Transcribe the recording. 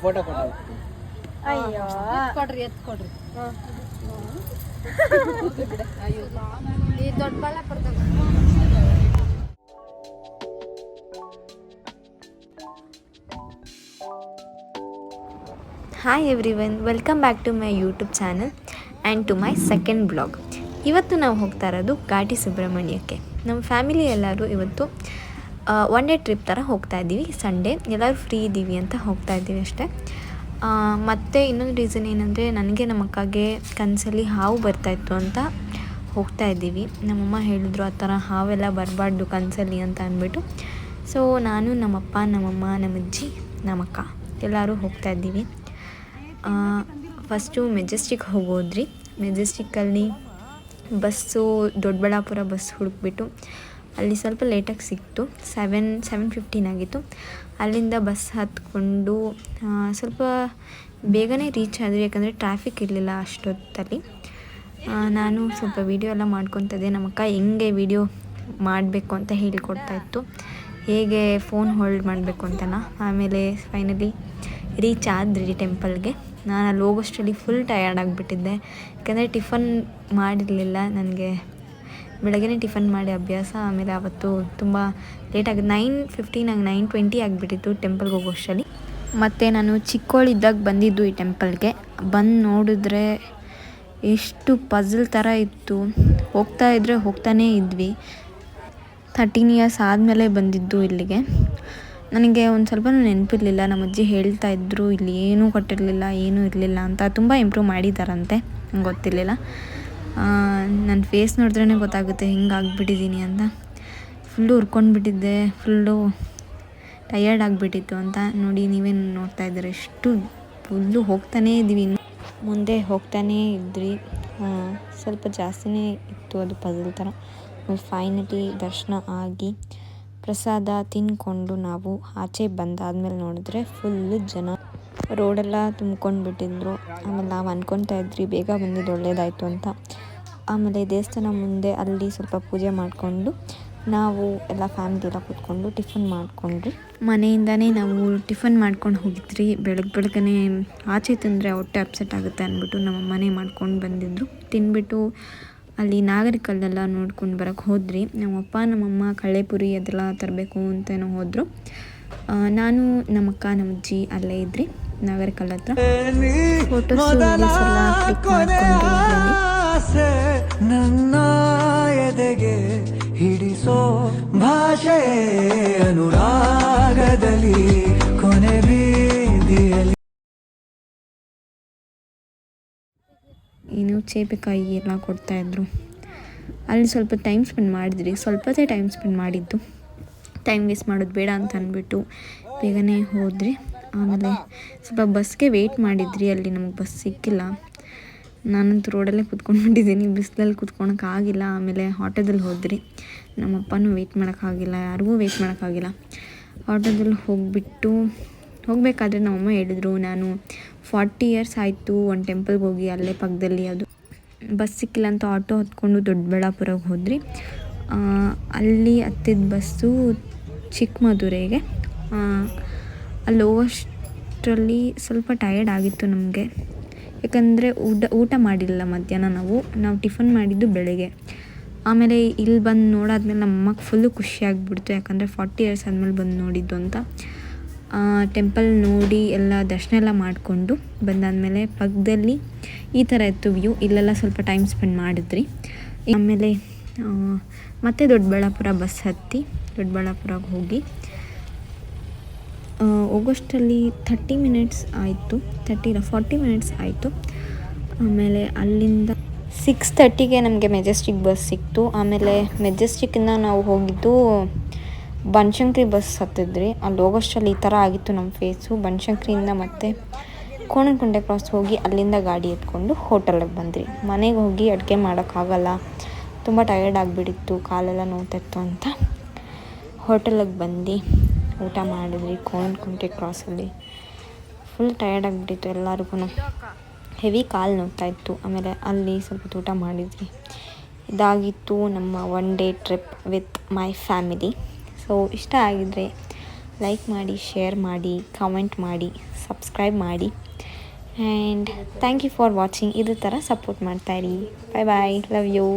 Photo ಕೊಟ್ಟು ಅಯ್ಯೋ ಕೊಡ್ರಿ ಈ ದೊಡ್ಡಬಳ್ಳಾಪುರದಾಗ hi everyone, welcome back to my YouTube channel and to my second blog. ಇವತ್ತು ನಾವು ಹೋಗ್ತಾ ಇರೋದು ಘಾಟಿ ಸುಬ್ರಹ್ಮಣ್ಯಕ್ಕೆ. ನಮ್ಮ ಫ್ಯಾಮಿಲಿ ಎಲ್ಲರೂ ಇವತ್ತು ಒನ್ ಡೇ ಟ್ರಿಪ್ ಥರ ಹೋಗ್ತಾ ಇದ್ದೀವಿ. ಸಂಡೇ ಎಲ್ಲರೂ ಫ್ರೀ ಇದ್ದೀವಿ ಅಂತ ಹೋಗ್ತಾ ಇದ್ದೀವಿ ಅಷ್ಟೇ. ಮತ್ತು ಇನ್ನೊಂದು ರೀಸನ್ ಏನಂದರೆ, ನನಗೆ ನಮ್ಮ ಅಕ್ಕಗೆ ಕನಸಲ್ಲಿ ಹಾವು ಬರ್ತಾಯಿತ್ತು ಅಂತ ಹೋಗ್ತಾ ಇದ್ದೀವಿ. ನಮ್ಮಮ್ಮ ಹೇಳಿದ್ರು ಆ ಥರ ಹಾವೆಲ್ಲ ಬರಬಾರ್ದು ಕನಸಲ್ಲಿ ಅಂತ ಅಂದ್ಬಿಟ್ಟು. ಸೊ ನಾನು, ನಮ್ಮಪ್ಪ, ನಮ್ಮಮ್ಮ, ನಮ್ಮಜ್ಜಿ, ನಮ್ಮಕ್ಕ ಎಲ್ಲರೂ ಹೋಗ್ತಾ ಇದ್ದೀವಿ. ಫಸ್ಟು ಮೆಜೆಸ್ಟಿಕ್ ಹೋಗೋದ್ರಿ. ಮೆಜೆಸ್ಟಿಕ್ಕಲ್ಲಿ ಬಸ್ಸು ದೊಡ್ಡಬಳ್ಳಾಪುರ ಬಸ್ ಹುಡುಕ್ಬಿಟ್ಟು ಅಲ್ಲಿ ಸ್ವಲ್ಪ ಲೇಟಾಗಿ ಸಿಕ್ತು. 7:15 ಆಗಿತ್ತು. ಅಲ್ಲಿಂದ ಬಸ್ ಹತ್ಕೊಂಡು ಸ್ವಲ್ಪ ಬೇಗನೆ ರೀಚ್ ಆದ್ವಿ, ಯಾಕಂದರೆ ಟ್ರಾಫಿಕ್ ಇರಲಿಲ್ಲ ಅಷ್ಟೊತ್ತಲ್ಲಿ. ನಾನು ಸ್ವಲ್ಪ ವೀಡಿಯೋ ಎಲ್ಲ ಮಾಡ್ಕೊತಾ ಇದ್ದೆ. ನಮ್ಮ ಅಕ್ಕ ಹೆಂಗೆ ವೀಡಿಯೋ ಮಾಡಬೇಕು ಅಂತ ಹೇಳ್ಕೊಡ್ತಾಯಿತ್ತು, ಹೇಗೆ ಫೋನ್ ಹೋಲ್ಡ್ ಮಾಡಬೇಕು ಅಂತನ. ಆಮೇಲೆ ಫೈನಲಿ ರೀಚ್ ಆದ್ರಿ ಟೆಂಪಲ್ಗೆ. ನಾನು ಅಲ್ಲಿ ಹೋಗೋಷ್ಟರಲ್ಲಿ ಫುಲ್ ಟಯರ್ಡ್ ಆಗಿಬಿಟ್ಟಿದ್ದೆ, ಯಾಕಂದರೆ ಟಿಫನ್ ಮಾಡಿರಲಿಲ್ಲ. ನನಗೆ ಬೆಳಗ್ಗೆ ಟಿಫನ್ ಮಾಡಿ ಅಭ್ಯಾಸ. ಆಮೇಲೆ ಆವತ್ತು ತುಂಬ ಲೇಟಾಗಿ 9:15 9:20 ಆಗಿಬಿಟ್ಟಿತ್ತು ಟೆಂಪಲ್ಗೆ ಹೋಗೋಷ್ಟರಲ್ಲಿ. ಮತ್ತು ನಾನು ಚಿಕ್ಕವಳಿದ್ದಾಗ ಬಂದಿದ್ದು ಈ ಟೆಂಪಲ್ಗೆ. ಬಂದು ನೋಡಿದ್ರೆ ಎಷ್ಟು ಪಝಲ್ ಥರ ಇತ್ತು. ಹೋಗ್ತಾನೇ ಇದ್ವಿ. 13 ಇಯರ್ಸ್ ಆದಮೇಲೆ ಬಂದಿದ್ದು ಇಲ್ಲಿಗೆ. ನನಗೆ ಒಂದು ಸ್ವಲ್ಪ ನೆನಪಿರಲಿಲ್ಲ. ನಮ್ಮ ಅಜ್ಜಿ ಹೇಳ್ತಾಯಿದ್ರು ಇಲ್ಲಿ ಏನೂ ಕಟ್ಟಿರಲಿಲ್ಲ, ಏನೂ ಇರಲಿಲ್ಲ ಅಂತ. ತುಂಬ ಇಂಪ್ರೂವ್ ಮಾಡಿದ್ದಾರಂತೆ, ನಂಗೆ ಗೊತ್ತಿರಲಿಲ್ಲ. ನನ್ನ ಫೇಸ್ ನೋಡಿದ್ರೇ ಗೊತ್ತಾಗುತ್ತೆ ಹಿಂಗೆ ಆಗಿಬಿಟ್ಟಿದ್ದೀನಿ ಅಂತ. ಫುಲ್ಲು ಹುರ್ಕೊಂಡ್ಬಿಟ್ಟಿದ್ದೆ, ಫುಲ್ಲು ಟಯರ್ಡ್ ಆಗಿಬಿಟ್ಟಿತ್ತು ಅಂತ. ನೋಡಿ, ನೀವೇನು ನೋಡ್ತಾ ಇದ್ದೀರ, ಎಷ್ಟು ಫುಲ್ಲು ಹೋಗ್ತಾನೇ ಇದ್ವಿ, ಮುಂದೆ ಹೋಗ್ತಾನೇ ಇದ್ರಿ. ಸ್ವಲ್ಪ ಜಾಸ್ತಿನೇ ಇತ್ತು ಅದು ಪಝಲ್ ಥರ. ಫೈನಲಿ ದರ್ಶನ ಆಗಿ ಪ್ರಸಾದ ತಿಂದ್ಕೊಂಡು ನಾವು ಆಚೆ ಬಂದಾದ್ಮೇಲೆ ನೋಡಿದ್ರೆ ಫುಲ್ಲು ಜನ, ರೋಡೆಲ್ಲ ತುಂಬ್ಕೊಂಡು ಬಿಟ್ಟಿದ್ರು. ಆಮೇಲೆ ನಾವು ಅಂದ್ಕೊತಾ ಇದ್ರಿ ಬೇಗ ಬಂದಿದ್ದು ಒಳ್ಳೇದಾಯಿತು ಅಂತ. ಆಮೇಲೆ ದೇವಸ್ಥಾನ ಮುಂದೆ ಅಲ್ಲಿ ಸ್ವಲ್ಪ ಪೂಜೆ ಮಾಡಿಕೊಂಡು ನಾವು ಎಲ್ಲ ಫ್ಯಾಮಿಲಿ ಎಲ್ಲ ಕೂತ್ಕೊಂಡು ಟಿಫನ್ ಮಾಡಿಕೊಂಡ್ರಿ. ಮನೆಯಿಂದನೇ ನಾವು ಟಿಫನ್ ಮಾಡ್ಕೊಂಡು ಹೋಗಿದ್ರಿ. ಬೆಳಗ್ಗೆ ಆಚೆ ತಿಂದರೆ ಹೊಟ್ಟೆ ಅಪ್ಸೆಟ್ ಆಗುತ್ತೆ ಅಂದ್ಬಿಟ್ಟು ನಮ್ಮ ಮನೆ ಮಾಡ್ಕೊಂಡು ಬಂದಿದ್ರು. ತಿಂದ್ಬಿಟ್ಟು ಅಲ್ಲಿ ನಾಗರಿಕಲ್ಲೆಲ್ಲ ನೋಡ್ಕೊಂಡು ಬರೋಕ್ಕೆ ಹೋದ್ರಿ. ನಮ್ಮಪ್ಪ ನಮ್ಮಮ್ಮ ಕಳ್ಳೆಪುರಿ ಅದೆಲ್ಲ ತರಬೇಕು ಅಂತೇನೋ ಹೋದರು. ನಾನು ನಮ್ಮಕ್ಕ ನಮ್ಮಜ್ಜಿ ಅಲ್ಲೇ ಇದ್ರಿ ನಾಗರಿಕಲ್ ಹತ್ರ. ಫೋಟೋಸ್ ಎಲ್ಲ ಕ್ಲಿಕ್ ಮಾಡ್ಕೊಂಡು ನನ್ನ ಎದೆಗೆ ಹಿಡಿಸೋ ಭಾಷೆ ಅನುರಾಗದಲ್ಲಿ ಕೊನೆ ಬೀದಿಯಲ್ಲಿ ಚೇಪೆಕಾಯಿ ಎಲ್ಲ ಕೊಡ್ತಾಯಿದ್ರು. ಅಲ್ಲಿ ಸ್ವಲ್ಪ ಟೈಮ್ ಸ್ಪೆಂಡ್ ಮಾಡಿದ್ರಿ. ಸ್ವಲ್ಪದೇ ಟೈಮ್ ಸ್ಪೆಂಡ್ ಮಾಡಿದ್ದು, ಟೈಮ್ ವೇಸ್ಟ್ ಮಾಡೋದು ಬೇಡ ಅಂತ ಅಂದ್ಬಿಟ್ಟು ಬೇಗನೆ ಹೋದ್ರಿ. ಆಮೇಲೆ ಸ್ವಲ್ಪ ಬಸ್ಗೆ ವೆಯ್ಟ್ ಮಾಡಿದ್ರಿ. ಅಲ್ಲಿ ನಮಗೆ ಬಸ್ ಸಿಕ್ಕಿಲ್ಲ. ನಾನಂತೂ ರೋಡಲ್ಲೇ ಕೂತ್ಕೊಂಡ್ಬಿಟ್ಟಿದ್ದೀನಿ, ಬಿಸಿಲಲ್ಲಿ ಕೂತ್ಕೊಳಕ್ಕಾಗಿಲ್ಲ. ಆಮೇಲೆ ಆಟೋದಲ್ಲಿ ಹೋದ್ರಿ. ನಮ್ಮಪ್ಪನೂ ವೆಯ್ಟ್ ಮಾಡೋಕ್ಕಾಗಿಲ್ಲ, ಯಾರಿಗೂ ವೆಯ್ಟ್ ಮಾಡೋಕ್ಕಾಗಿಲ್ಲ. ಆಟೋದಲ್ಲಿ ಹೋಗಬೇಕಾದ್ರೆ ನಮ್ಮಮ್ಮ ಹೇಳಿದ್ರು, ನಾನು 40 ಇಯರ್ಸ್ ಆಯಿತು ಒಂದು ಟೆಂಪಲ್ಗೆ ಹೋಗಿ, ಅಲ್ಲೇ ಪಕ್ಕದಲ್ಲಿ ಅದು ಬಸ್ ಸಿಕ್ಕಿಲ್ಲ ಅಂತ ಆಟೋ ಹತ್ಕೊಂಡು ದೊಡ್ಡಬಳ್ಳಾಪುರಕ್ಕೆ ಹೋದ್ರಿ. ಅಲ್ಲಿ ಹತ್ತಿದ ಬಸ್ಸು ಚಿಕ್ಕಮದುರೆಗೆ. ಅಲ್ಲಿ ಹೋಗೋಷ್ಟರಲ್ಲಿ ಸ್ವಲ್ಪ ಟಯರ್ಡ್ ಆಗಿತ್ತು ನಮಗೆ, ಯಾಕಂದರೆ ಊಟ ಮಾಡಿಲ್ಲ ಮಧ್ಯಾಹ್ನ. ನಾವು ಟಿಫನ್ ಮಾಡಿದ್ದು ಬೆಳಗ್ಗೆ. ಆಮೇಲೆ ಇಲ್ಲಿ ಬಂದು ನೋಡಾದ್ಮೇಲೆ ನಮ್ಮಮ್ಮಗೆ ಫುಲ್ಲು ಖುಷಿಯಾಗಿಬಿಡ್ತು, ಯಾಕಂದರೆ 40 ಇಯರ್ಸ್ ಆದಮೇಲೆ ಬಂದು ನೋಡಿದ್ದು ಅಂತ. ಟೆಂಪಲ್ ನೋಡಿ ಎಲ್ಲ ದರ್ಶನ ಎಲ್ಲ ಮಾಡಿಕೊಂಡು ಬಂದಾದಮೇಲೆ ಪಕ್ಕದಲ್ಲಿ ಈ ಥರ ಇತ್ತು ವ್ಯೂ. ಇಲ್ಲೆಲ್ಲ ಸ್ವಲ್ಪ ಟೈಮ್ ಸ್ಪೆಂಡ್ ಮಾಡಿದ್ರಿ. ಆಮೇಲೆ ಮತ್ತೆ ದೊಡ್ಡಬಳ್ಳಾಪುರ ಬಸ್ ಹತ್ತಿ ದೊಡ್ಡಬಳ್ಳಾಪುರಕ್ಕೆ ಹೋಗೋಷ್ಟರಲ್ಲಿ 30 ಮಿನಿಟ್ಸ್ ಆಯಿತು, 40 ಮಿನಿಟ್ಸ್ ಆಯಿತು. ಆಮೇಲೆ ಅಲ್ಲಿಂದ 6:30ಗೆ ನಮಗೆ ಮೆಜೆಸ್ಟಿಕ್ ಬಸ್ ಸಿಕ್ತು. ಆಮೇಲೆ ಮೆಜೆಸ್ಟಿಕ್ಕಿಂದ ನಾವು ಹೋಗಿದ್ದು ಬನಶಂಕರಿ ಬಸ್ ಹತ್ತಿದ್ರಿ. ಅಲ್ಲಿ ಹೋಗೋಷ್ಟರಲ್ಲಿ ಈ ಥರ ಆಗಿತ್ತು ನಮ್ಮ ಫೇಸು. ಬನಶಂಕರಿಯಿಂದ ಮತ್ತೆ ಕೋಣನಕುಂಟೆ ಕ್ರಾಸ್ ಹೋಗಿ ಅಲ್ಲಿಂದ ಗಾಡಿ ಎತ್ಕೊಂಡು ಹೋಟೆಲಿಗೆ ಬಂದ್ರಿ. ಮನೆಗೆ ಹೋಗಿ ಅಡುಗೆ ಮಾಡೋಕ್ಕಾಗಲ್ಲ, ತುಂಬ ಟಯರ್ಡ್ ಆಗಿಬಿಟ್ಟಿತ್ತು, ಕಾಲೆಲ್ಲ ನೋವ್ತಿತ್ತು ಅಂತ ಹೋಟೆಲಿಗೆ ಬಂದು ಊಟ ಮಾಡಿದ್ರಿ. ಕೋಣನಕುಂಟೆ ಕ್ರಾಸಲ್ಲಿ ಫುಲ್ ಟಯರ್ಡ್ ಆಗಿಬಿಟ್ಟಿತ್ತು ಎಲ್ಲರಿಗೂ, ಹೆವಿ ಕಾಲು ನೋವ್ತಾಯಿತ್ತು. ಆಮೇಲೆ ಅಲ್ಲಿ ಸ್ವಲ್ಪ ಊಟ ಮಾಡಿದ್ರಿ. ಇದಾಗಿತ್ತು ನಮ್ಮ one day trip with my family. So ಇಷ್ಟ ಆಗಿದ್ರೆ ಲೈಕ್ ಮಾಡಿ, ಶೇರ್ ಮಾಡಿ, ಕಮೆಂಟ್ ಮಾಡಿ, ಸಬ್ಸ್ಕ್ರೈಬ್ ಮಾಡಿ. And thank you for watching. ಇದೇ ಥರ ಸಪೋರ್ಟ್ ಮಾಡ್ತಾಯಿರಿ. Bye bye, love you.